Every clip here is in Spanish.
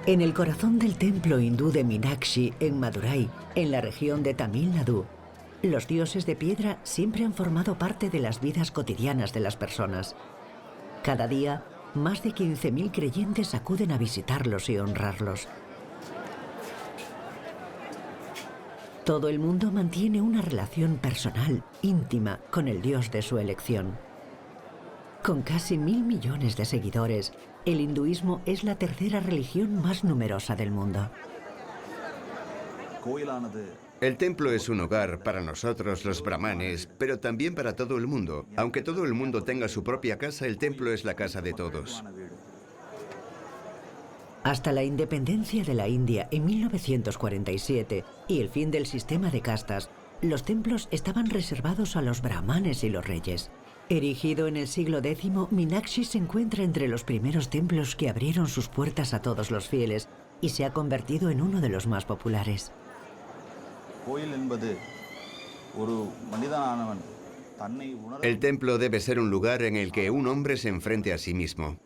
En el corazón del templo hindú de Meenakshi, en Madurai, en la región de Tamil Nadu, los dioses de piedra siempre han formado parte de las vidas cotidianas de las personas. Cada día, más de 15.000 creyentes acuden a visitarlos y honrarlos. Todo el mundo mantiene una relación personal, íntima, con el dios de su elección. Con casi 1.000 millones de seguidores, el hinduismo es la tercera religión más numerosa del mundo. El templo es un hogar para nosotros los brahmanes, pero también para todo el mundo. Aunque todo el mundo tenga su propia casa, el templo es la casa de todos. Hasta la independencia de la India en 1947 y el fin del sistema de castas, los templos estaban reservados a los brahmanes y los reyes. Erigido en el siglo X, Meenakshi se encuentra entre los primeros templos que abrieron sus puertas a todos los fieles y se ha convertido en uno de los más populares. El templo debe ser un lugar en el que un hombre se enfrente a sí mismo.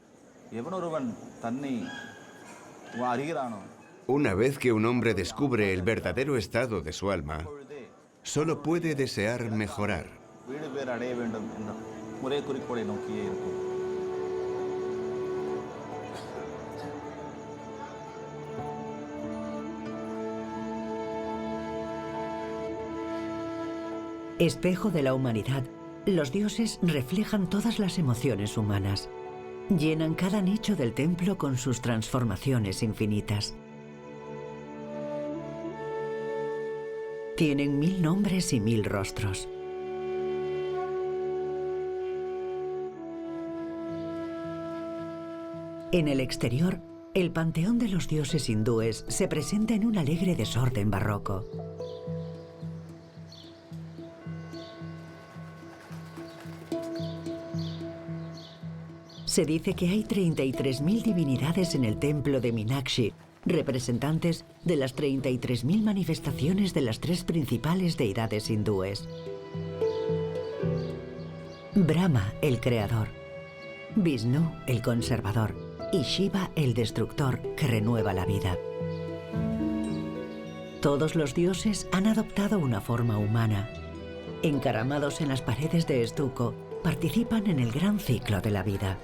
Una vez que un hombre descubre el verdadero estado de su alma, solo puede desear mejorar. Espejo de la humanidad, los dioses reflejan todas las emociones humanas. Llenan cada nicho del templo con sus transformaciones infinitas. Tienen 1000 nombres y 1000 rostros. En el exterior, el panteón de los dioses hindúes se presenta en un alegre desorden barroco. Se dice que hay 33.000 divinidades en el templo de Meenakshi, representantes de las 33.000 manifestaciones de las 3 principales deidades hindúes. Brahma, el creador; Vishnu, el conservador; y Shiva, el destructor, que renueva la vida. Todos los dioses han adoptado una forma humana. Encaramados en las paredes de estuco, participan en el gran ciclo de la vida.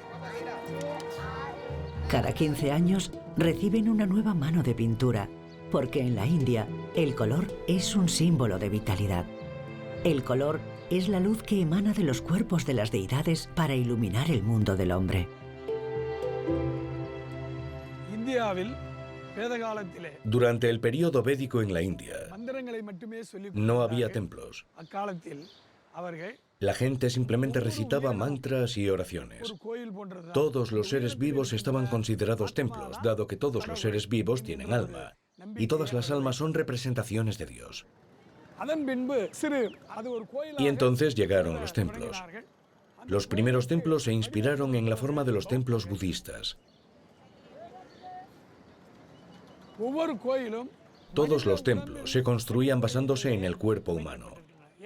Cada 15 años reciben una nueva mano de pintura, porque en la India el color es un símbolo de vitalidad. El color es la luz que emana de los cuerpos de las deidades para iluminar el mundo del hombre. Durante el período védico en la India, no había templos. La gente simplemente recitaba mantras y oraciones. Todos los seres vivos estaban considerados templos, dado que todos los seres vivos tienen alma, y todas las almas son representaciones de Dios. Y entonces llegaron los templos. Los primeros templos se inspiraron en la forma de los templos budistas. Todos los templos se construían basándose en el cuerpo humano,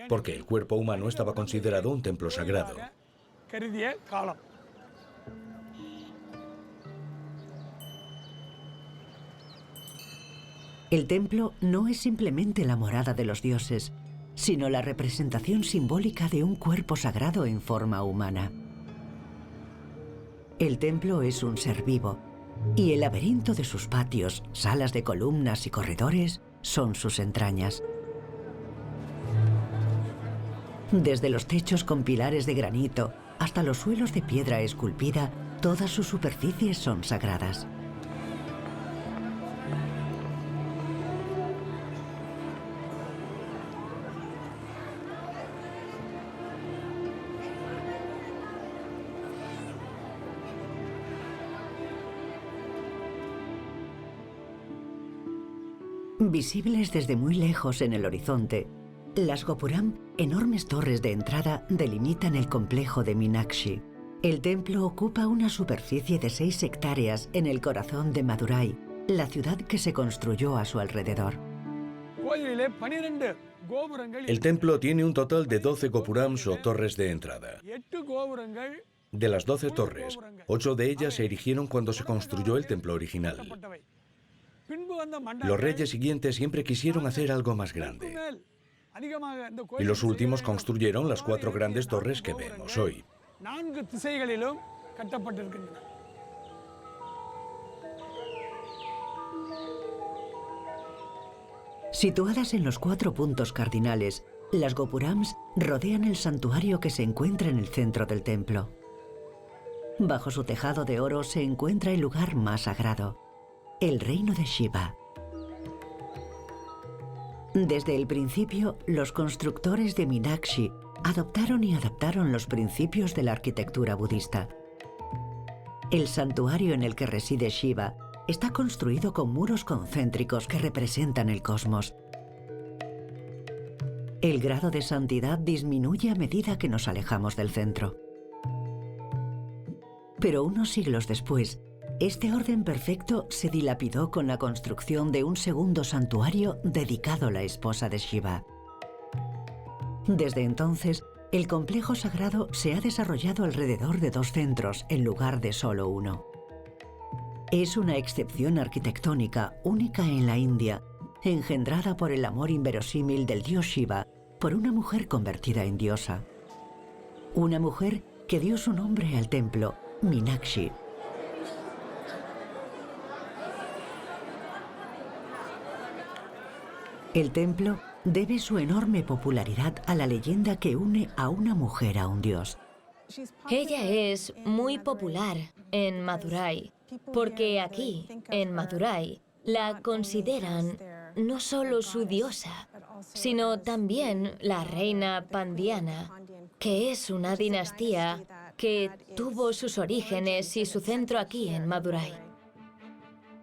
porque el cuerpo humano estaba considerado un templo sagrado. El templo no es simplemente la morada de los dioses, sino la representación simbólica de un cuerpo sagrado en forma humana. El templo es un ser vivo, y el laberinto de sus patios, salas de columnas y corredores son sus entrañas. Desde los techos con pilares de granito hasta los suelos de piedra esculpida, todas sus superficies son sagradas. Visibles desde muy lejos en el horizonte, las Gopuram, enormes torres de entrada, delimitan el complejo de Meenakshi. El templo ocupa una superficie de 6 hectáreas en el corazón de Madurai, la ciudad que se construyó a su alrededor. El templo tiene un total de 12 gopurams o torres de entrada. De las 12 torres, 8 de ellas se erigieron cuando se construyó el templo original. Los reyes siguientes siempre quisieron hacer algo más grande. Y los últimos construyeron las 4 grandes torres que vemos hoy. Situadas en los 4 puntos cardinales, las gopurams rodean el santuario que se encuentra en el centro del templo. Bajo su tejado de oro se encuentra el lugar más sagrado, el reino de Shiva. Desde el principio, los constructores de Meenakshi adoptaron y adaptaron los principios de la arquitectura budista. El santuario en el que reside Shiva está construido con muros concéntricos que representan el cosmos. El grado de santidad disminuye a medida que nos alejamos del centro. Pero unos siglos después, este orden perfecto se dilapidó con la construcción de un segundo santuario dedicado a la esposa de Shiva. Desde entonces, el complejo sagrado se ha desarrollado alrededor de 2 centros en lugar de solo uno. Es una excepción arquitectónica única en la India, engendrada por el amor inverosímil del dios Shiva por una mujer convertida en diosa. Una mujer que dio su nombre al templo, Meenakshi. El templo debe su enorme popularidad a la leyenda que une a una mujer a un dios. Ella es muy popular en Madurai, porque aquí, en Madurai, la consideran no solo su diosa, sino también la reina Pandiana, que es una dinastía que tuvo sus orígenes y su centro aquí en Madurai.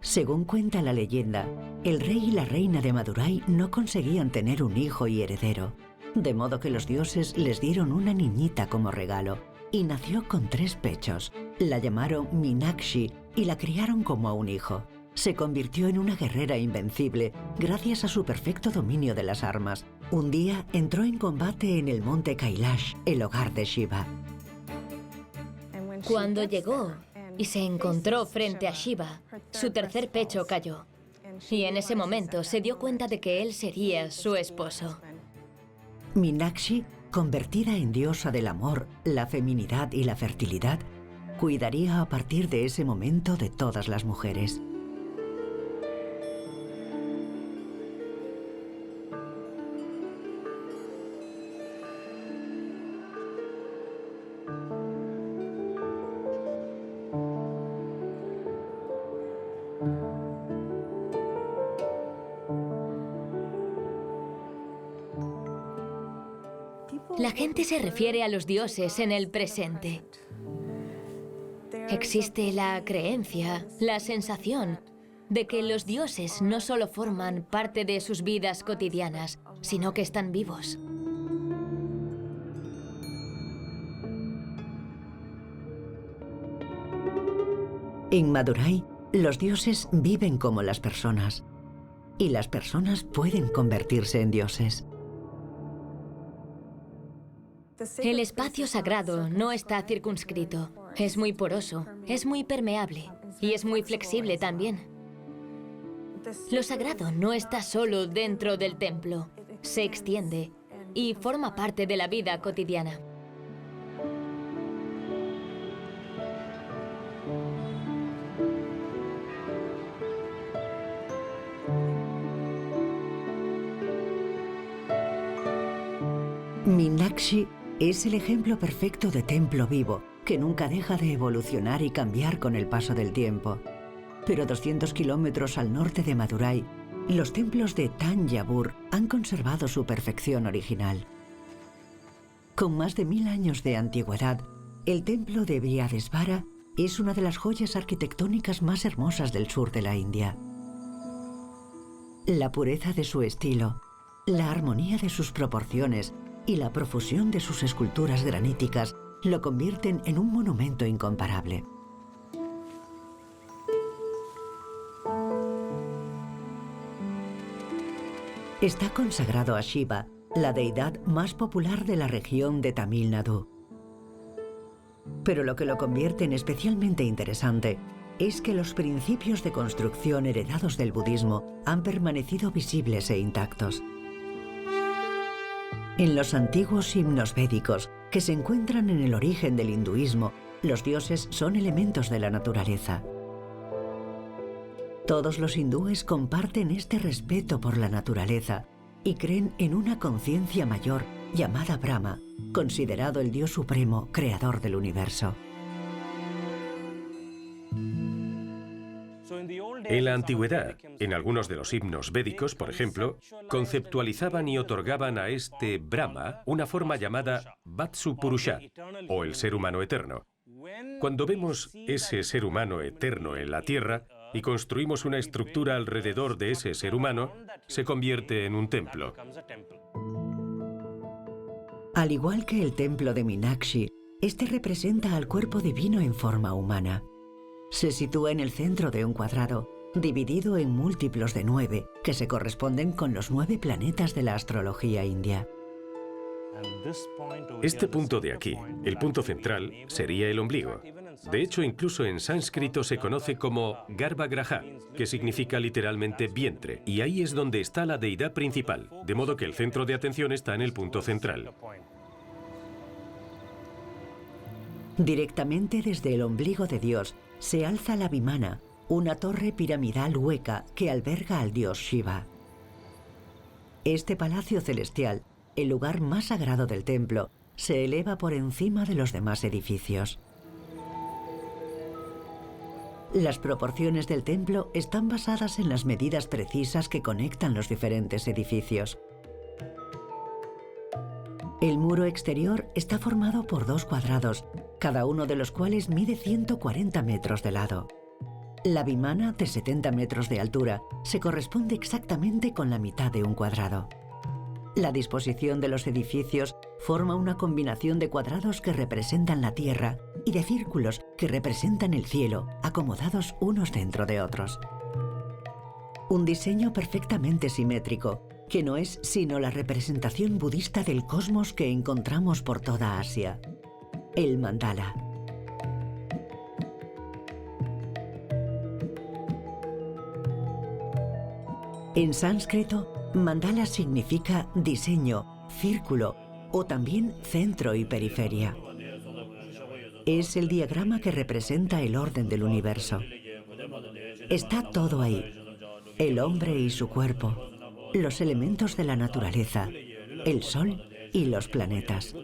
Según cuenta la leyenda, el rey y la reina de Madurai no conseguían tener un hijo y heredero, de modo que los dioses les dieron una niñita como regalo, y nació con 3 pechos. La llamaron Meenakshi y la criaron como a un hijo. Se convirtió en una guerrera invencible gracias a su perfecto dominio de las armas. Un día entró en combate en el monte Kailash, el hogar de Shiva. Cuando llegó y se encontró frente a Shiva, su tercer pecho cayó. Y en ese momento se dio cuenta de que él sería su esposo. Meenakshi, convertida en diosa del amor, la feminidad y la fertilidad, cuidaría a partir de ese momento de todas las mujeres. La gente se refiere a los dioses en el presente. Existe la creencia, la sensación de que los dioses no solo forman parte de sus vidas cotidianas, sino que están vivos. En Madurai, los dioses viven como las personas, y las personas pueden convertirse en dioses. El espacio sagrado no está circunscrito. Es muy poroso, es muy permeable y es muy flexible también. Lo sagrado no está solo dentro del templo, se extiende y forma parte de la vida cotidiana. Meenakshi es el ejemplo perfecto de templo vivo, que nunca deja de evolucionar y cambiar con el paso del tiempo. Pero 200 kilómetros al norte de Madurai, los templos de Thanjavur han conservado su perfección original. Con más de 1000 años de antigüedad, el templo de Brihadeesvara es una de las joyas arquitectónicas más hermosas del sur de la India. La pureza de su estilo, la armonía de sus proporciones y la profusión de sus esculturas graníticas lo convierten en un monumento incomparable. Está consagrado a Shiva, la deidad más popular de la región de Tamil Nadu. Pero lo que lo convierte en especialmente interesante es que los principios de construcción heredados del budismo han permanecido visibles e intactos. En los antiguos himnos védicos, que se encuentran en el origen del hinduismo, los dioses son elementos de la naturaleza. Todos los hindúes comparten este respeto por la naturaleza y creen en una conciencia mayor llamada Brahma, considerado el Dios supremo, creador del universo. En la antigüedad, en algunos de los himnos védicos, por ejemplo, conceptualizaban y otorgaban a este Brahma una forma llamada Vatsu Purusha, o el ser humano eterno. Cuando vemos ese ser humano eterno en la Tierra y construimos una estructura alrededor de ese ser humano, se convierte en un templo. Al igual que el templo de Meenakshi, este representa al cuerpo divino en forma humana. Se sitúa en el centro de un cuadrado, dividido en múltiplos de 9, que se corresponden con los 9 planetas de la astrología india. Este punto de aquí, el punto central, sería el ombligo. De hecho, incluso en sánscrito se conoce como Garbhagraha, que significa literalmente vientre, y ahí es donde está la deidad principal, de modo que el centro de atención está en el punto central. Directamente desde el ombligo de Dios se alza la Vimana, una torre piramidal hueca que alberga al dios Shiva. Este palacio celestial, el lugar más sagrado del templo, se eleva por encima de los demás edificios. Las proporciones del templo están basadas en las medidas precisas que conectan los diferentes edificios. El muro exterior está formado por 2 cuadrados, cada uno de los cuales mide 140 metros de lado. La Vimana, de 70 metros de altura, se corresponde exactamente con la mitad de un cuadrado. La disposición de los edificios forma una combinación de cuadrados que representan la tierra y de círculos que representan el cielo, acomodados unos dentro de otros. Un diseño perfectamente simétrico, que no es sino la representación budista del cosmos que encontramos por toda Asia, el mandala. En sánscrito, mandala significa diseño, círculo o también centro y periferia. Es el diagrama que representa el orden del universo. Está todo ahí: el hombre y su cuerpo, los elementos de la naturaleza, el sol y los planetas.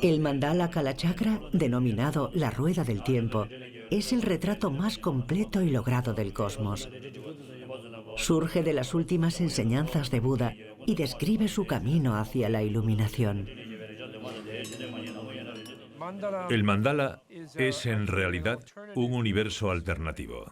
El mandala Kalachakra, denominado la rueda del tiempo, es el retrato más completo y logrado del cosmos. Surge de las últimas enseñanzas de Buda y describe su camino hacia la iluminación. El mandala es en realidad un universo alternativo.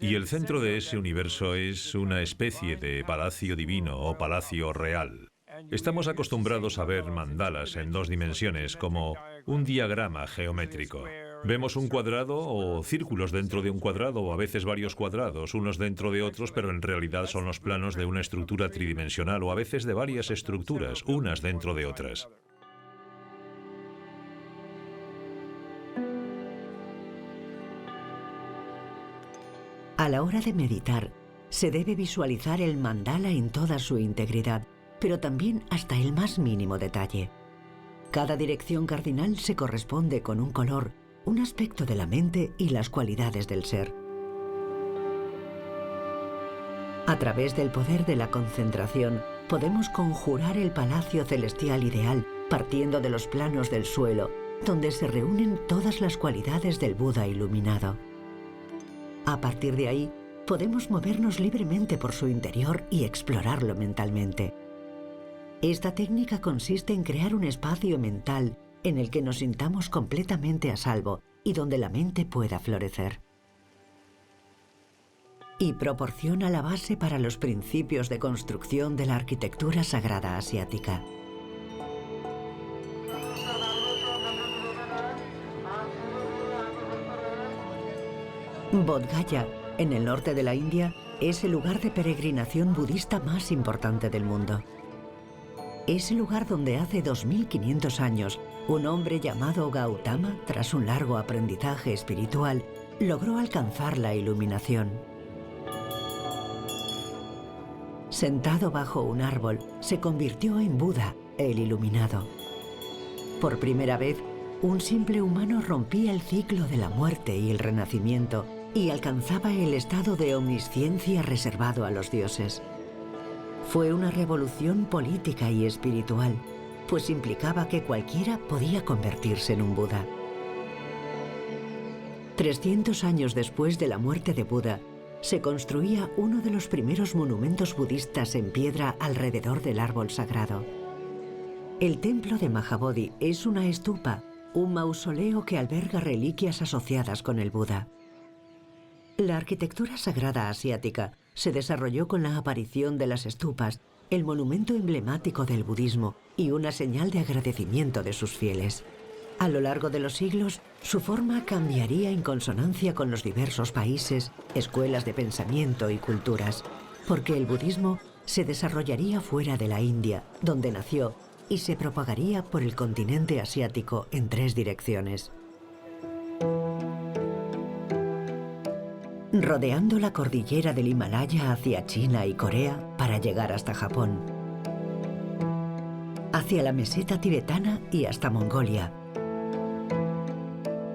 Y el centro de ese universo es una especie de palacio divino o palacio real. Estamos acostumbrados a ver mandalas en 2 dimensiones como un diagrama geométrico. Vemos un cuadrado o círculos dentro de un cuadrado o a veces varios cuadrados, unos dentro de otros, pero en realidad son los planos de una estructura tridimensional o a veces de varias estructuras, unas dentro de otras. A la hora de meditar, se debe visualizar el mandala en toda su integridad, pero también hasta el más mínimo detalle. Cada dirección cardinal se corresponde con un color, un aspecto de la mente y las cualidades del ser. A través del poder de la concentración, podemos conjurar el palacio celestial ideal partiendo de los planos del suelo, donde se reúnen todas las cualidades del Buda iluminado. A partir de ahí, podemos movernos libremente por su interior y explorarlo mentalmente. Esta técnica consiste en crear un espacio mental en el que nos sintamos completamente a salvo y donde la mente pueda florecer. Y proporciona la base para los principios de construcción de la arquitectura sagrada asiática. Bodh Gaya, en el norte de la India, es el lugar de peregrinación budista más importante del mundo. es el lugar donde hace 2500 años un hombre llamado Gautama, tras un largo aprendizaje espiritual, logró alcanzar la iluminación. Sentado bajo un árbol, se convirtió en Buda, el iluminado. Por primera vez, un simple humano rompía el ciclo de la muerte y el renacimiento y alcanzaba el estado de omnisciencia reservado a los dioses. Fue una revolución política y espiritual, pues implicaba que cualquiera podía convertirse en un Buda. 300 años después de la muerte de Buda, se construía uno de los primeros monumentos budistas en piedra alrededor del árbol sagrado. El templo de Mahabodhi es una stupa, un mausoleo que alberga reliquias asociadas con el Buda. La arquitectura sagrada asiática se desarrolló con la aparición de las stupas, el monumento emblemático del budismo y una señal de agradecimiento de sus fieles. A lo largo de los siglos, su forma cambiaría en consonancia con los diversos países, escuelas de pensamiento y culturas, porque el budismo se desarrollaría fuera de la India, donde nació, y se propagaría por el continente asiático en 3 direcciones. Rodeando la cordillera del Himalaya hacia China y Corea para llegar hasta Japón, hacia la meseta tibetana y hasta Mongolia,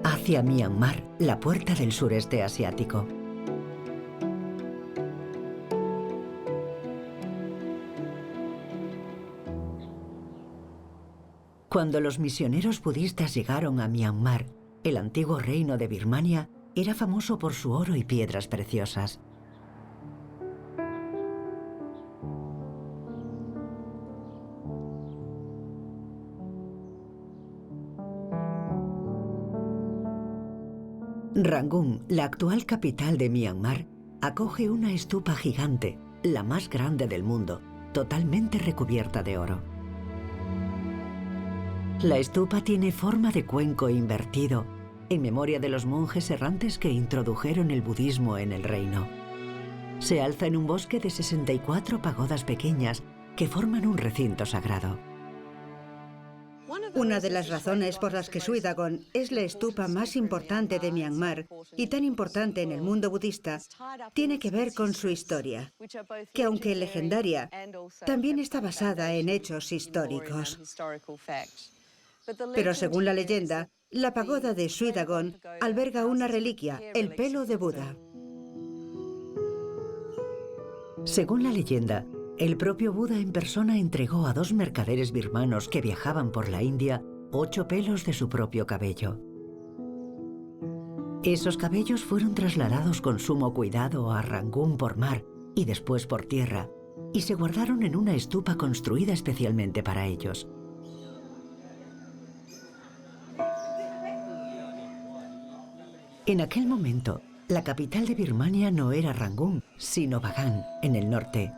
hacia Myanmar, la puerta del sureste asiático. Cuando los misioneros budistas llegaron a Myanmar, el antiguo reino de Birmania era famoso por su oro y piedras preciosas. Rangún, la actual capital de Myanmar, acoge una estupa gigante, la más grande del mundo, totalmente recubierta de oro. La estupa tiene forma de cuenco invertido, en memoria de los monjes errantes que introdujeron el budismo en el reino. Se alza en un bosque de 64 pagodas pequeñas que forman un recinto sagrado. Una de las razones por las que Suidagón es la estupa más importante de Myanmar y tan importante en el mundo budista tiene que ver con su historia, que aunque legendaria, también está basada en hechos históricos. Pero según la leyenda, la pagoda de Suidagón alberga una reliquia, el pelo de Buda. Según la leyenda, el propio Buda en persona entregó a 2 mercaderes birmanos que viajaban por la India 8 pelos de su propio cabello. Esos cabellos fueron trasladados con sumo cuidado a Rangún por mar y después por tierra, y se guardaron en una estupa construida especialmente para ellos. En aquel momento, la capital de Birmania no era Rangún, sino Bagan, en el norte.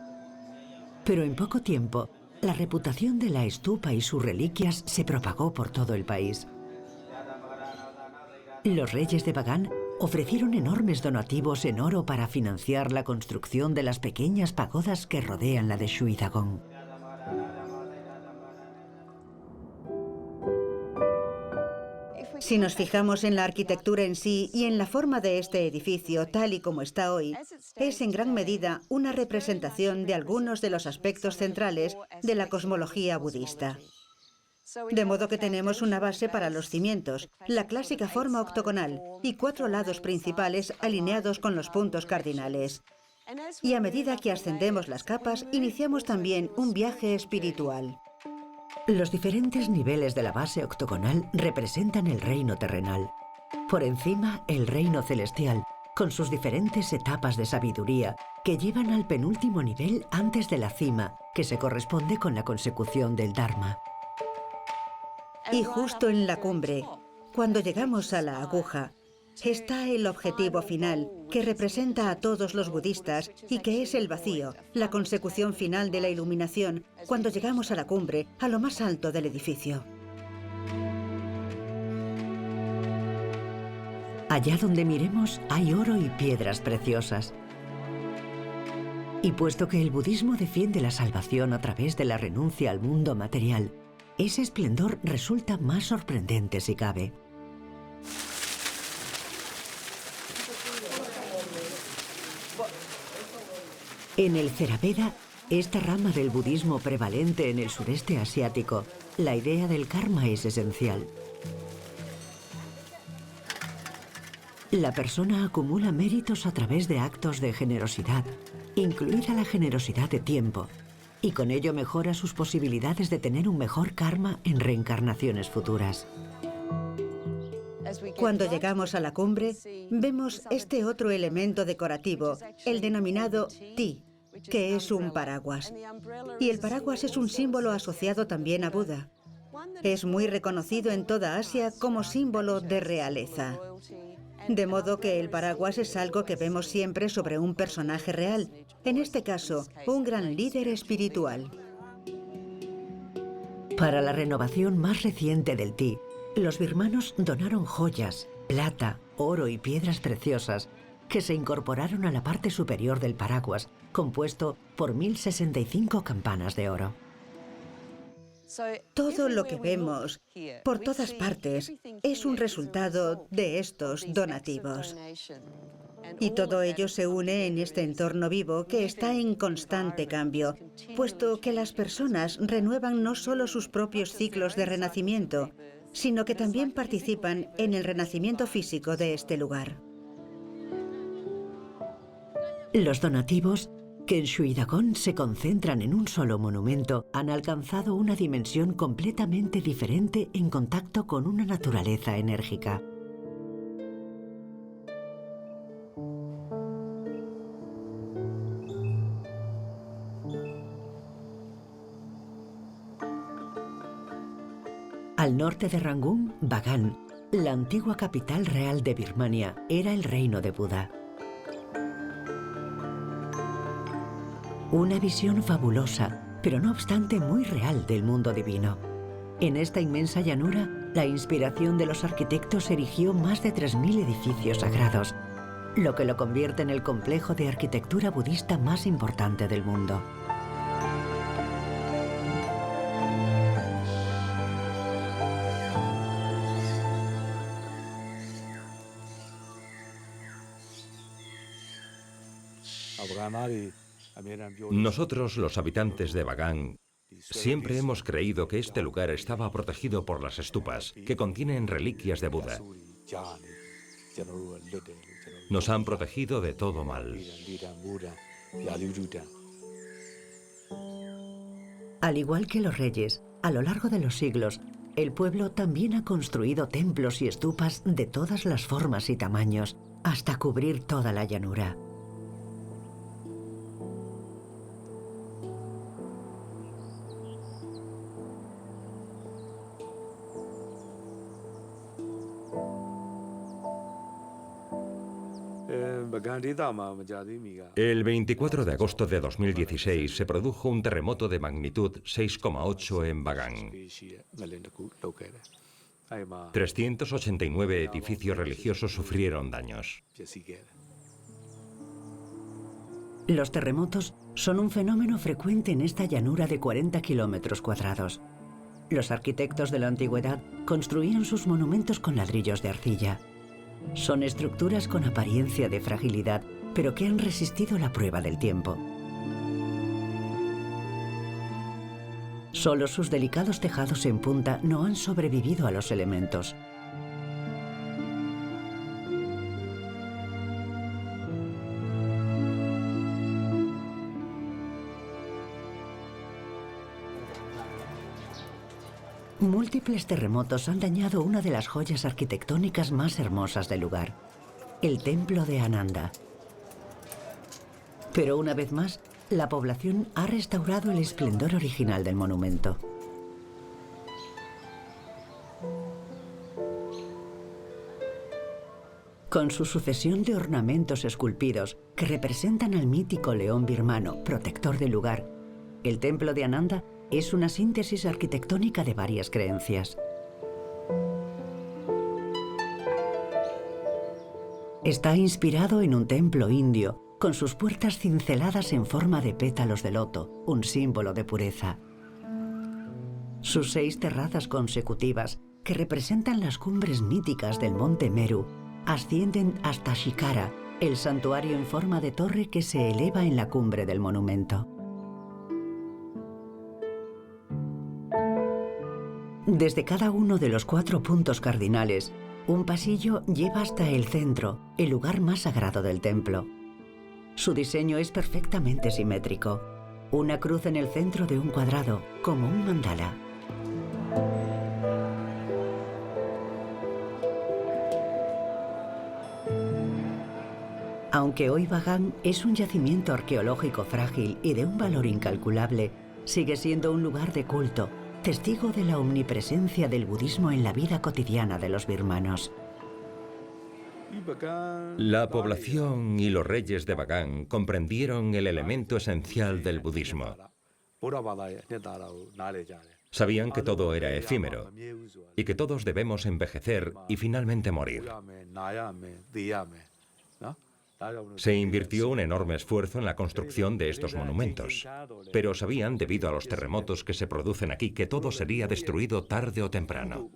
Pero en poco tiempo, la reputación de la estupa y sus reliquias se propagó por todo el país. Los reyes de Bagan ofrecieron enormes donativos en oro para financiar la construcción de las pequeñas pagodas que rodean la de Suidagón. Si nos fijamos en la arquitectura en sí y en la forma de este edificio tal y como está hoy, es en gran medida una representación de algunos de los aspectos centrales de la cosmología budista. De modo que tenemos una base para los cimientos, la clásica forma octogonal y 4 lados principales alineados con los puntos cardinales. Y a medida que ascendemos las capas, iniciamos también un viaje espiritual. Los diferentes niveles de la base octogonal representan el reino terrenal. Por encima, el reino celestial, con sus diferentes etapas de sabiduría que llevan al penúltimo nivel antes de la cima, que se corresponde con la consecución del Dharma. Y justo en la cumbre, cuando llegamos a la aguja, está el objetivo final, que representa a todos los budistas y que es el vacío, la consecución final de la iluminación, cuando llegamos a la cumbre, a lo más alto del edificio. Allá donde miremos hay oro y piedras preciosas. Y puesto que el budismo defiende la salvación a través de la renuncia al mundo material, ese esplendor resulta más sorprendente si cabe. En el Theraveda, esta rama del budismo prevalente en el sureste asiático, la idea del karma es esencial. La persona acumula méritos a través de actos de generosidad, incluida la generosidad de tiempo, y con ello mejora sus posibilidades de tener un mejor karma en reencarnaciones futuras. Cuando llegamos a la cumbre, vemos este otro elemento decorativo, el denominado ti, que es un paraguas. Y el paraguas es un símbolo asociado también a Buda. Es muy reconocido en toda Asia como símbolo de realeza. De modo que el paraguas es algo que vemos siempre sobre un personaje real, en este caso, un gran líder espiritual. Para la renovación más reciente del Ti, los birmanos donaron joyas, plata, oro y piedras preciosas que se incorporaron a la parte superior del paraguas, compuesto por 1065 campanas de oro. Todo lo que vemos por todas partes es un resultado de estos donativos. Y todo ello se une en este entorno vivo que está en constante cambio, puesto que las personas renuevan no solo sus propios ciclos de renacimiento, sino que también participan en el renacimiento físico de este lugar. Los donativos, que en Shwedagon se concentran en un solo monumento, han alcanzado una dimensión completamente diferente en contacto con una naturaleza enérgica. Al norte de Rangún, Bagan, la antigua capital real de Birmania, era el reino de Buda. Una visión fabulosa, pero no obstante muy real del mundo divino. En esta inmensa llanura, la inspiración de los arquitectos erigió más de 3000 edificios sagrados, lo que lo convierte en el complejo de arquitectura budista más importante del mundo. Nosotros, los habitantes de Bagan, siempre hemos creído que este lugar estaba protegido por las estupas, que contienen reliquias de Buda. Nos han protegido de todo mal. Al igual que los reyes, a lo largo de los siglos, el pueblo también ha construido templos y estupas de todas las formas y tamaños, hasta cubrir toda la llanura. El 24 de agosto de 2016 se produjo un terremoto de magnitud 6,8 en Bagan. 389 edificios religiosos sufrieron daños. Los terremotos son un fenómeno frecuente en esta llanura de 40 kilómetros cuadrados. Los arquitectos de la antigüedad construían sus monumentos con ladrillos de arcilla. Son estructuras con apariencia de fragilidad, pero que han resistido la prueba del tiempo. Solo sus delicados tejados en punta no han sobrevivido a los elementos. Múltiples terremotos han dañado una de las joyas arquitectónicas más hermosas del lugar, el Templo de Ananda. Pero una vez más, la población ha restaurado el esplendor original del monumento. Con su sucesión de ornamentos esculpidos que representan al mítico león birmano, protector del lugar, el Templo de Ananda es una síntesis arquitectónica de varias creencias. Está inspirado en un templo indio con sus puertas cinceladas en forma de pétalos de loto, un símbolo de pureza. Sus 6 terrazas consecutivas, que representan las cumbres míticas del monte Meru, ascienden hasta Shikara, el santuario en forma de torre que se eleva en la cumbre del monumento. Desde cada uno de los 4 puntos cardinales, un pasillo lleva hasta el centro, el lugar más sagrado del templo. Su diseño es perfectamente simétrico. Una cruz en el centro de un cuadrado, como un mandala. Aunque hoy Bagan es un yacimiento arqueológico frágil y de un valor incalculable, sigue siendo un lugar de culto, testigo de la omnipresencia del budismo en la vida cotidiana de los birmanos. La población y los reyes de Bagan comprendieron el elemento esencial del budismo. Sabían que todo era efímero y que todos debemos envejecer y finalmente morir. Se invirtió un enorme esfuerzo en la construcción de estos monumentos, pero sabían, debido a los terremotos que se producen aquí, que todo sería destruido tarde o temprano.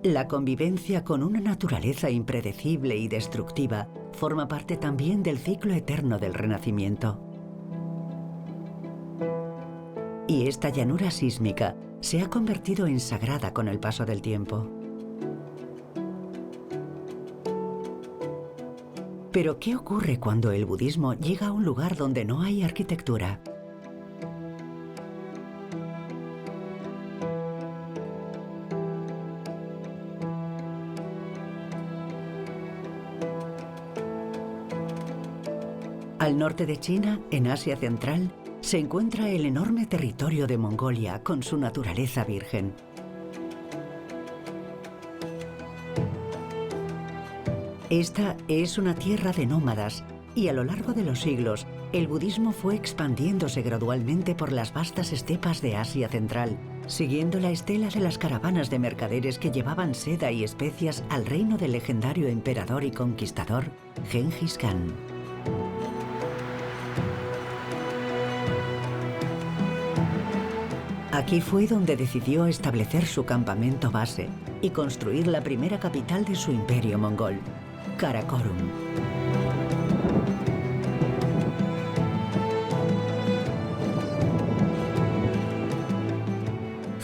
La convivencia con una naturaleza impredecible y destructiva forma parte también del ciclo eterno del Renacimiento. Y esta llanura sísmica se ha convertido en sagrada con el paso del tiempo. Pero, ¿qué ocurre cuando el budismo llega a un lugar donde no hay arquitectura? Al norte de China, en Asia Central, se encuentra el enorme territorio de Mongolia con su naturaleza virgen. Esta es una tierra de nómadas y a lo largo de los siglos el budismo fue expandiéndose gradualmente por las vastas estepas de Asia Central, siguiendo la estela de las caravanas de mercaderes que llevaban seda y especias al reino del legendario emperador y conquistador Gengis Khan. Aquí fue donde decidió establecer su campamento base y construir la primera capital de su imperio mongol, Karakorum.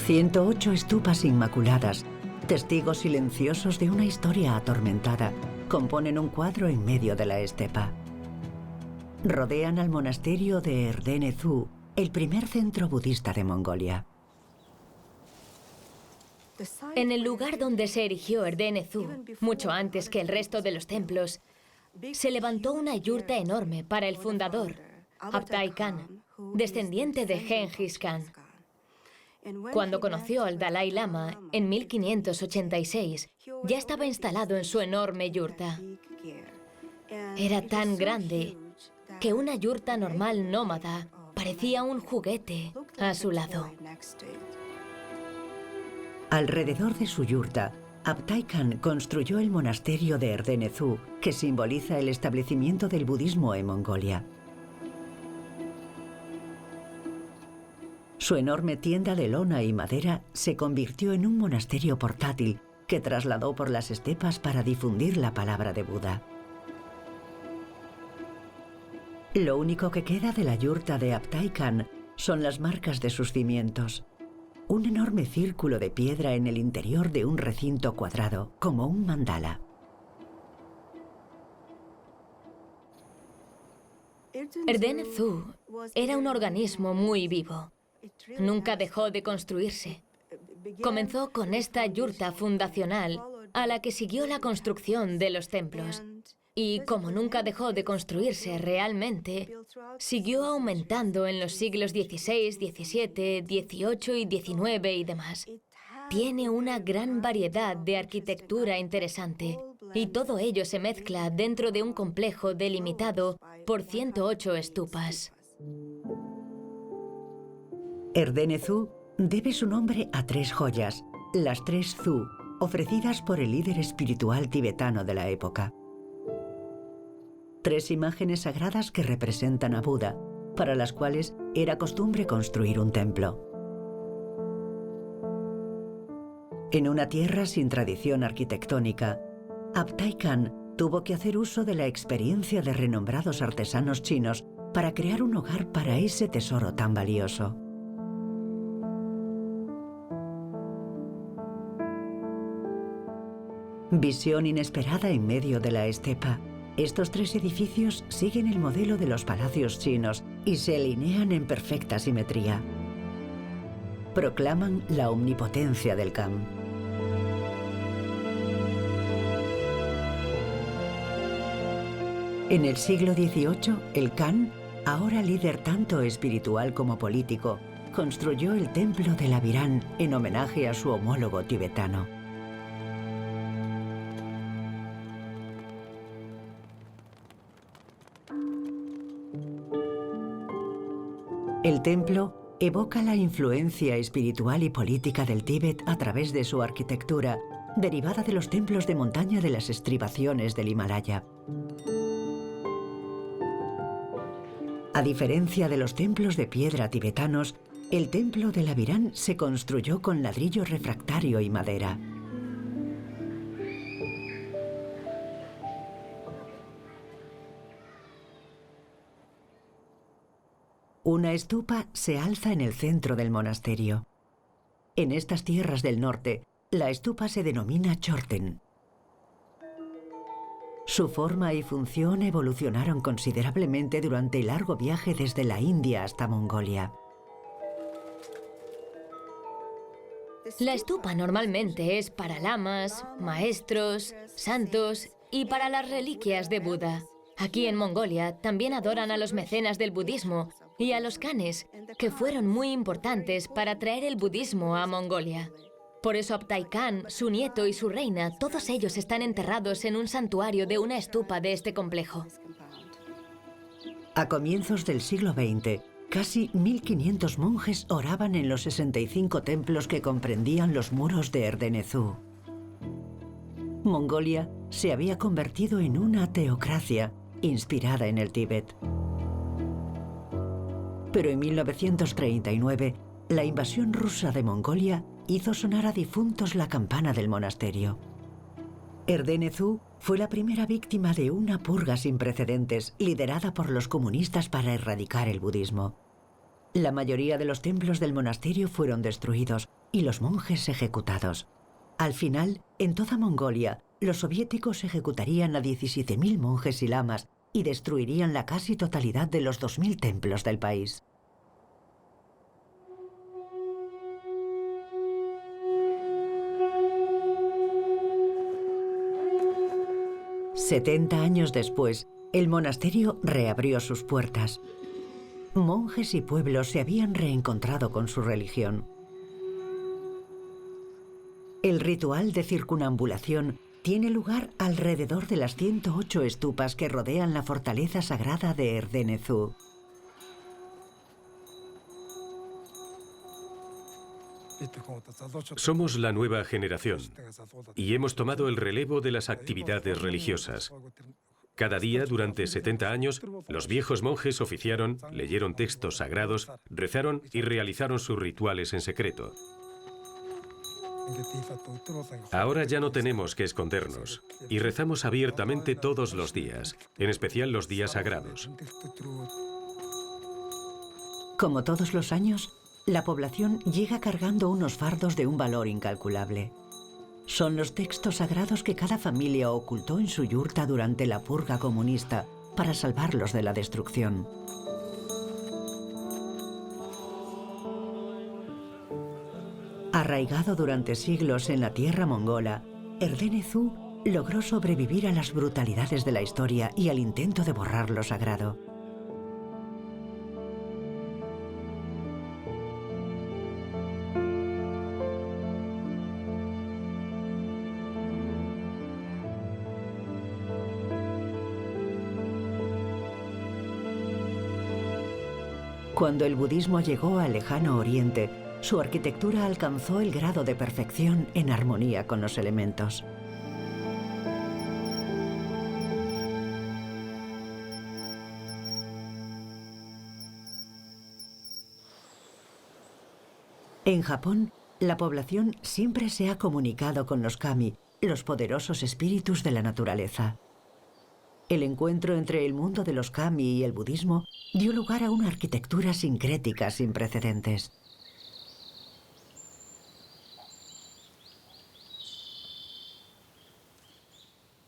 «108 estupas inmaculadas, testigos silenciosos de una historia atormentada, componen un cuadro en medio de la estepa. Rodean al monasterio de Erdene-Zu, el primer centro budista de Mongolia. En el lugar donde se erigió Erdene-Zu, mucho antes que el resto de los templos, se levantó una yurta enorme para el fundador, Abtai Khan, descendiente de Gengis Khan. Cuando conoció al Dalai Lama en 1586, ya estaba instalado en su enorme yurta. Era tan grande que una yurta normal nómada parecía un juguete a su lado. Alrededor de su yurta, Abtai Khan construyó el monasterio de Erdene-Zu, que simboliza el establecimiento del budismo en Mongolia. Su enorme tienda de lona y madera se convirtió en un monasterio portátil que trasladó por las estepas para difundir la palabra de Buda. Lo único que queda de la yurta de Abtai Khan son las marcas de sus cimientos. Un enorme círculo de piedra en el interior de un recinto cuadrado, como un mandala. Erdene-Zu era un organismo muy vivo. Nunca dejó de construirse. Comenzó con esta yurta fundacional, a la que siguió la construcción de los templos. Y como nunca dejó de construirse realmente, siguió aumentando en los siglos XVI, XVII, XVIII y XIX y demás. Tiene una gran variedad de arquitectura interesante, y todo ello se mezcla dentro de un complejo delimitado por 108 estupas. Erdene-Zu debe su nombre a 3 joyas, las 3 Zu, ofrecidas por el líder espiritual tibetano de la época. 3 imágenes sagradas que representan a Buda, para las cuales era costumbre construir un templo. En una tierra sin tradición arquitectónica, Abtai Khan tuvo que hacer uso de la experiencia de renombrados artesanos chinos para crear un hogar para ese tesoro tan valioso. Visión inesperada en medio de la estepa. Estos 3 edificios siguen el modelo de los palacios chinos y se alinean en perfecta simetría. Proclaman la omnipotencia del Khan. En el siglo XVIII, el Khan, ahora líder tanto espiritual como político, construyó el templo de Avirán en homenaje a su homólogo tibetano. El templo evoca la influencia espiritual y política del Tíbet a través de su arquitectura, derivada de los templos de montaña de las estribaciones del Himalaya. A diferencia de los templos de piedra tibetanos, el templo de Avirán se construyó con ladrillo refractario y madera. Una estupa se alza en el centro del monasterio. En estas tierras del norte, la estupa se denomina chorten. Su forma y función evolucionaron considerablemente durante el largo viaje desde la India hasta Mongolia. La estupa normalmente es para lamas, maestros, santos y para las reliquias de Buda. Aquí en Mongolia también adoran a los mecenas del budismo y a los khanes, que fueron muy importantes para traer el budismo a Mongolia. Por eso Abtai Khan, su nieto y su reina, todos ellos están enterrados en un santuario de una estupa de este complejo. A comienzos del siglo XX, casi 1.500 monjes oraban en los 65 templos que comprendían los muros de Erdenezú. Mongolia se había convertido en una teocracia inspirada en el Tíbet. Pero en 1939, la invasión rusa de Mongolia hizo sonar a difuntos la campana del monasterio. Erdenezú fue la primera víctima de una purga sin precedentes liderada por los comunistas para erradicar el budismo. La mayoría de los templos del monasterio fueron destruidos y los monjes ejecutados. Al final, en toda Mongolia, los soviéticos ejecutarían a 17.000 monjes y lamas y destruirían la casi totalidad de los 2.000 templos del país. «70 años después, el monasterio reabrió sus puertas. Monjes y pueblos se habían reencontrado con su religión. El ritual de circunambulación tiene lugar alrededor de las 108 estupas que rodean la fortaleza sagrada de Erdenezú. Somos la nueva generación y hemos tomado el relevo de las actividades religiosas. Cada día, durante 70 años, los viejos monjes oficiaron, leyeron textos sagrados, rezaron y realizaron sus rituales en secreto. Ahora ya no tenemos que escondernos y rezamos abiertamente todos los días, en especial los días sagrados. Como todos los años, la población llega cargando unos fardos de un valor incalculable. Son los textos sagrados que cada familia ocultó en su yurta durante la purga comunista para salvarlos de la destrucción. Arraigado durante siglos en la tierra mongola, Erdenezú logró sobrevivir a las brutalidades de la historia y al intento de borrar lo sagrado. Cuando el budismo llegó al lejano oriente, su arquitectura alcanzó el grado de perfección en armonía con los elementos. En Japón, la población siempre se ha comunicado con los kami, los poderosos espíritus de la naturaleza. El encuentro entre el mundo de los kami y el budismo dio lugar a una arquitectura sincrética sin precedentes.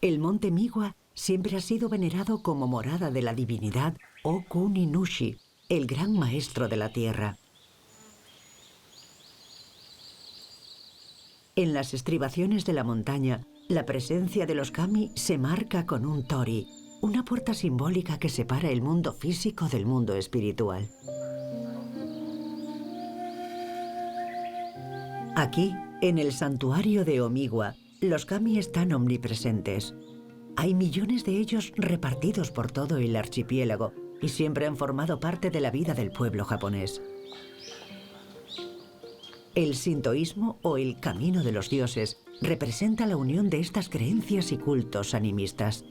El monte Miwa siempre ha sido venerado como morada de la divinidad Okuninushi, el gran maestro de la tierra. En las estribaciones de la montaña, la presencia de los kami se marca con un tori, una puerta simbólica que separa el mundo físico del mundo espiritual. Aquí, en el santuario de Omiwa, los kami están omnipresentes. Hay millones de ellos repartidos por todo el archipiélago y siempre han formado parte de la vida del pueblo japonés. El sintoísmo, o el camino de los dioses, representa la unión de estas creencias y cultos animistas.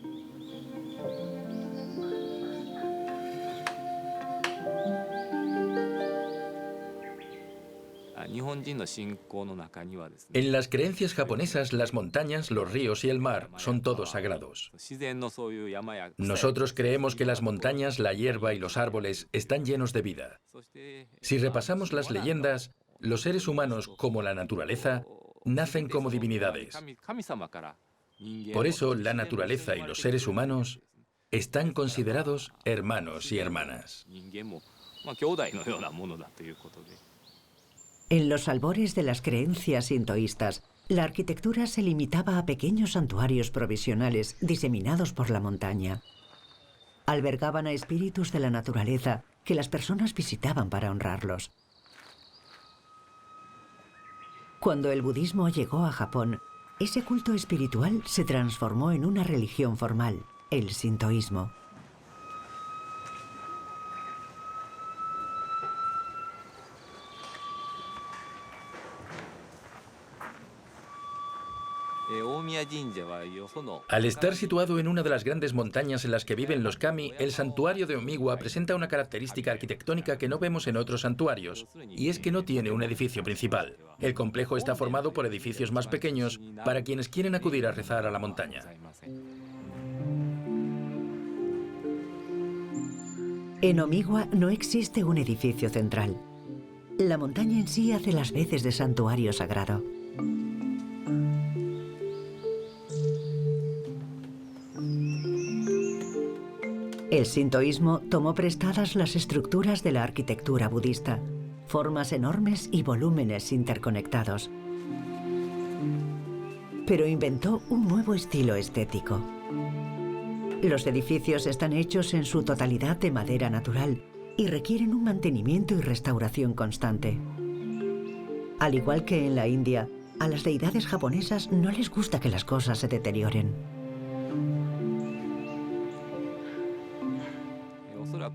En las creencias japonesas, las montañas, los ríos y el mar son todos sagrados. Nosotros creemos que las montañas, la hierba y los árboles están llenos de vida. Si repasamos las leyendas, los seres humanos, como la naturaleza, nacen como divinidades. Por eso, la naturaleza y los seres humanos están considerados hermanos y hermanas. En los albores de las creencias sintoístas, la arquitectura se limitaba a pequeños santuarios provisionales diseminados por la montaña. Albergaban a espíritus de la naturaleza que las personas visitaban para honrarlos. Cuando el budismo llegó a Japón, ese culto espiritual se transformó en una religión formal, el sintoísmo. Al estar situado en una de las grandes montañas en las que viven los kami, el santuario de Omiwa presenta una característica arquitectónica que no vemos en otros santuarios, y es que no tiene un edificio principal. El complejo está formado por edificios más pequeños para quienes quieren acudir a rezar a la montaña. En Omiwa no existe un edificio central. La montaña en sí hace las veces de santuario sagrado. El sintoísmo tomó prestadas las estructuras de la arquitectura budista, formas enormes y volúmenes interconectados. Pero inventó un nuevo estilo estético. Los edificios están hechos en su totalidad de madera natural y requieren un mantenimiento y restauración constante. Al igual que en la India, a las deidades japonesas no les gusta que las cosas se deterioren.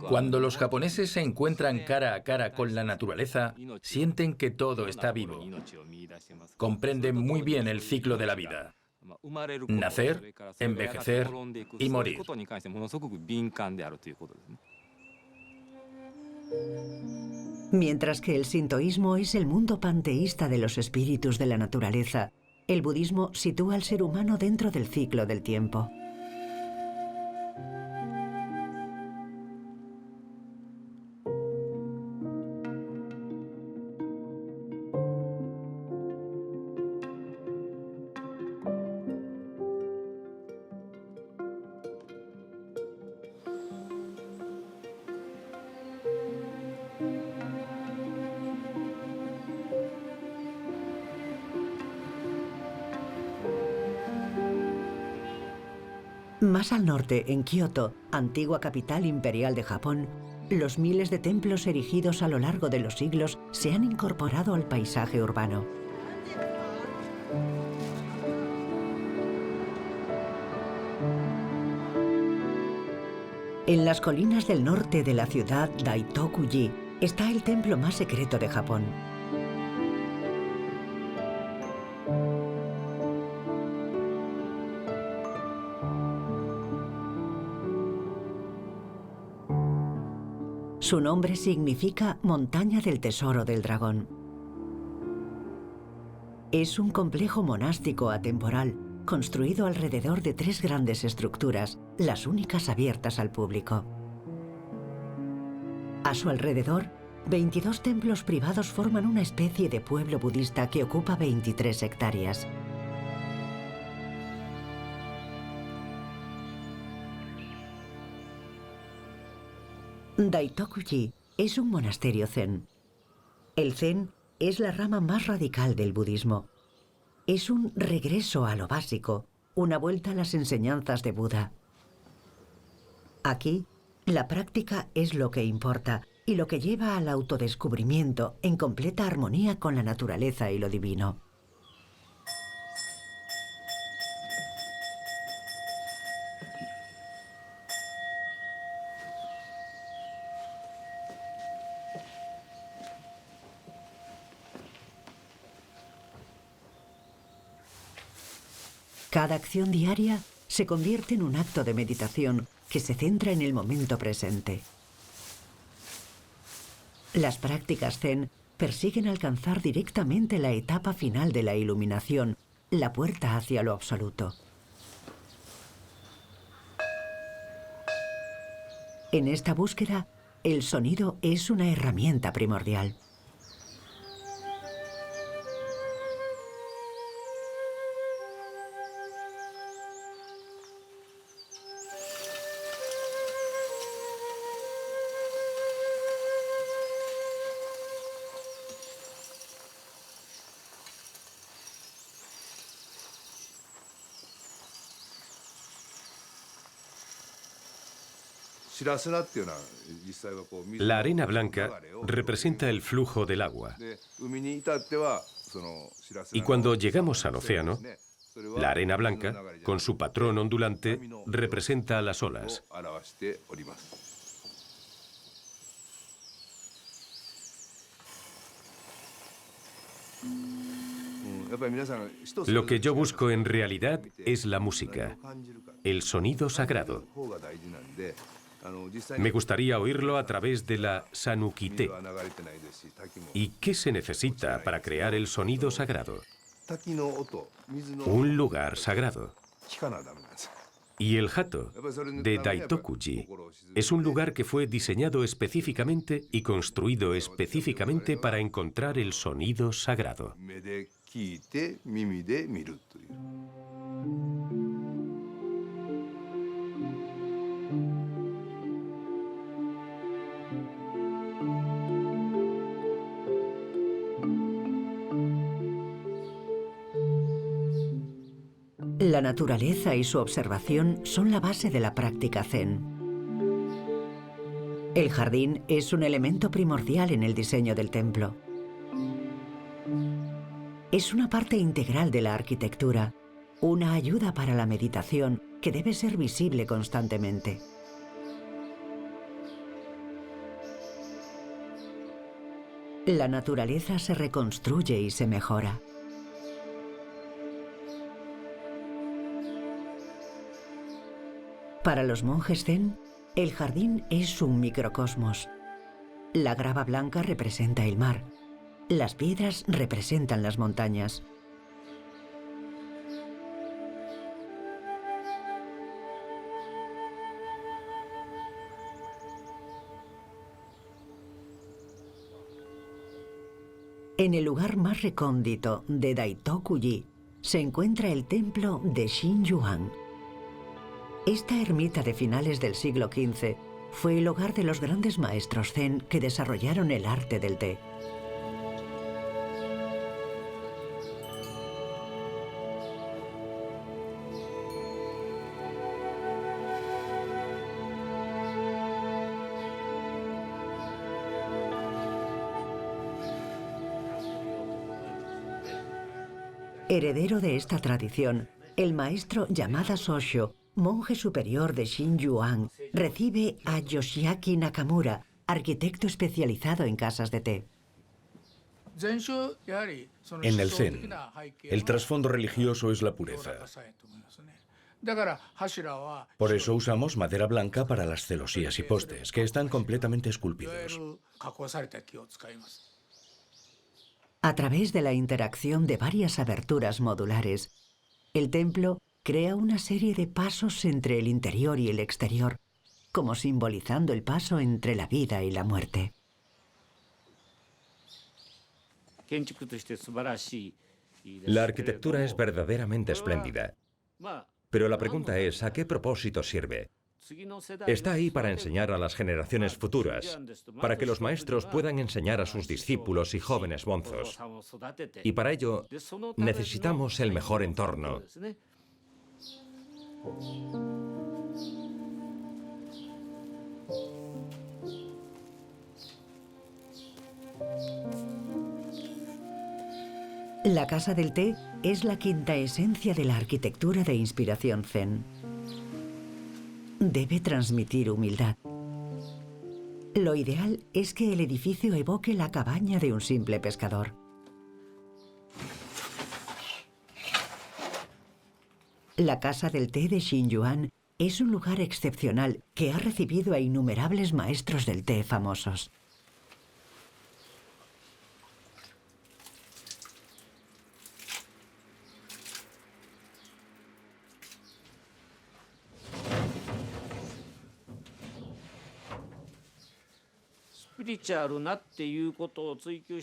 Cuando los japoneses se encuentran cara a cara con la naturaleza, sienten que todo está vivo. Comprenden muy bien el ciclo de la vida: nacer, envejecer y morir. Mientras que el sintoísmo es el mundo panteísta de los espíritus de la naturaleza, el budismo sitúa al ser humano dentro del ciclo del tiempo. Más al norte, en Kioto, antigua capital imperial de Japón, los miles de templos erigidos a lo largo de los siglos se han incorporado al paisaje urbano. En las colinas del norte de la ciudad Daitoku-ji está el templo más secreto de Japón. Su nombre significa montaña del tesoro del dragón. Es un complejo monástico atemporal, construido alrededor de 3 grandes estructuras, las únicas abiertas al público. A su alrededor, 22 templos privados forman una especie de pueblo budista que ocupa 23 hectáreas. Daitoku-ji es un monasterio zen. El zen es la rama más radical del budismo. Es un regreso a lo básico, una vuelta a las enseñanzas de Buda. Aquí, la práctica es lo que importa y lo que lleva al autodescubrimiento en completa armonía con la naturaleza y lo divino. Cada acción diaria se convierte en un acto de meditación que se centra en el momento presente. Las prácticas zen persiguen alcanzar directamente la etapa final de la iluminación, la puerta hacia lo absoluto. En esta búsqueda, el sonido es una herramienta primordial. La arena blanca representa el flujo del agua. Y cuando llegamos al océano, la arena blanca, con su patrón ondulante, representa las olas. Lo que yo busco en realidad es la música, el sonido sagrado. Me gustaría oírlo a través de la Sanukité. ¿Y qué se necesita para crear el sonido sagrado? Un lugar sagrado. Y el hato de Daitoku-ji es un lugar que fue diseñado específicamente y construido específicamente para encontrar el sonido sagrado. La naturaleza y su observación son la base de la práctica zen. El jardín es un elemento primordial en el diseño del templo. Es una parte integral de la arquitectura, una ayuda para la meditación que debe ser visible constantemente. La naturaleza se reconstruye y se mejora. Para los monjes zen, el jardín es un microcosmos. La grava blanca representa el mar. Las piedras representan las montañas. En el lugar más recóndito de Daitoku-ji se encuentra el templo de Shin-Yuan. Esta ermita de finales del siglo XV fue el hogar de los grandes maestros zen que desarrollaron el arte del té. Heredero de esta tradición, el maestro Yamada Soshio, monje superior de Shin-Yuan, recibe a Yoshiaki Nakamura, arquitecto especializado en casas de té. En el Zen, el trasfondo religioso es la pureza. Por eso usamos madera blanca para las celosías y postes, que están completamente esculpidos. A través de la interacción de varias aberturas modulares, el templo crea una serie de pasos entre el interior y el exterior, como simbolizando el paso entre la vida y la muerte. La arquitectura es verdaderamente espléndida. Pero la pregunta es, ¿a qué propósito sirve? Está ahí para enseñar a las generaciones futuras, para que los maestros puedan enseñar a sus discípulos y jóvenes bonzos. Y para ello necesitamos el mejor entorno. La Casa del Té es la quinta esencia de la arquitectura de inspiración zen. Debe transmitir humildad. Lo ideal es que el edificio evoque la cabaña de un simple pescador. La Casa del Té de Xinyuan es un lugar excepcional que ha recibido a innumerables maestros del té famosos.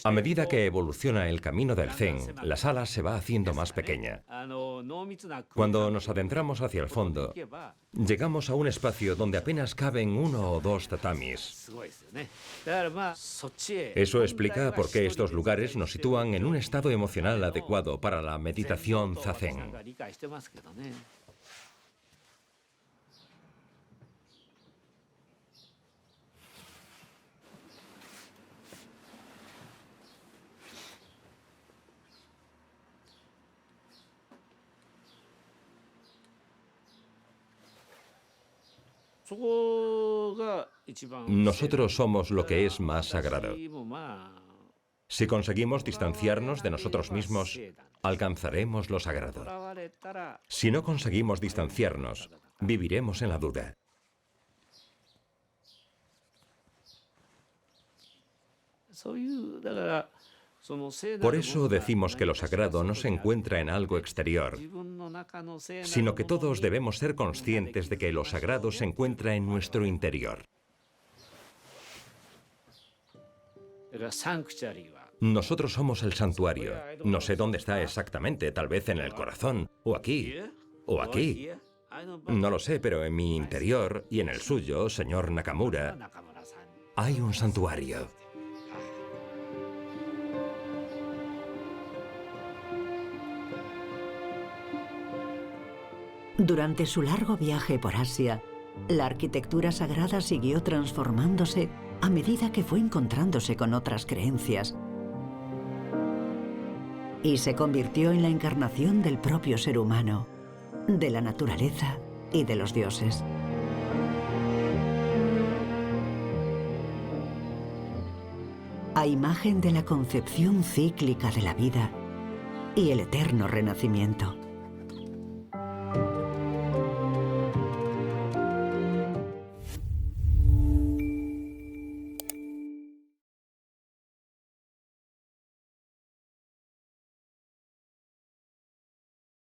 A medida que evoluciona el camino del Zen, la sala se va haciendo más pequeña. Cuando nos adentramos hacia el fondo, llegamos a un espacio donde apenas caben 1 o 2 tatamis. Eso explica por qué estos lugares nos sitúan en un estado emocional adecuado para la meditación zazen. Nosotros somos lo que es más sagrado. Si conseguimos distanciarnos de nosotros mismos, alcanzaremos lo sagrado. Si no conseguimos distanciarnos, viviremos en la duda. Por eso decimos que lo sagrado no se encuentra en algo exterior, sino que todos debemos ser conscientes de que lo sagrado se encuentra en nuestro interior. Nosotros somos el santuario. No sé dónde está exactamente, tal vez en el corazón, o aquí, o aquí. No lo sé, pero en mi interior y en el suyo, señor Nakamura, hay un santuario. Durante su largo viaje por Asia, la arquitectura sagrada siguió transformándose a medida que fue encontrándose con otras creencias y se convirtió en la encarnación del propio ser humano, de la naturaleza y de los dioses. A imagen de la concepción cíclica de la vida y el eterno renacimiento.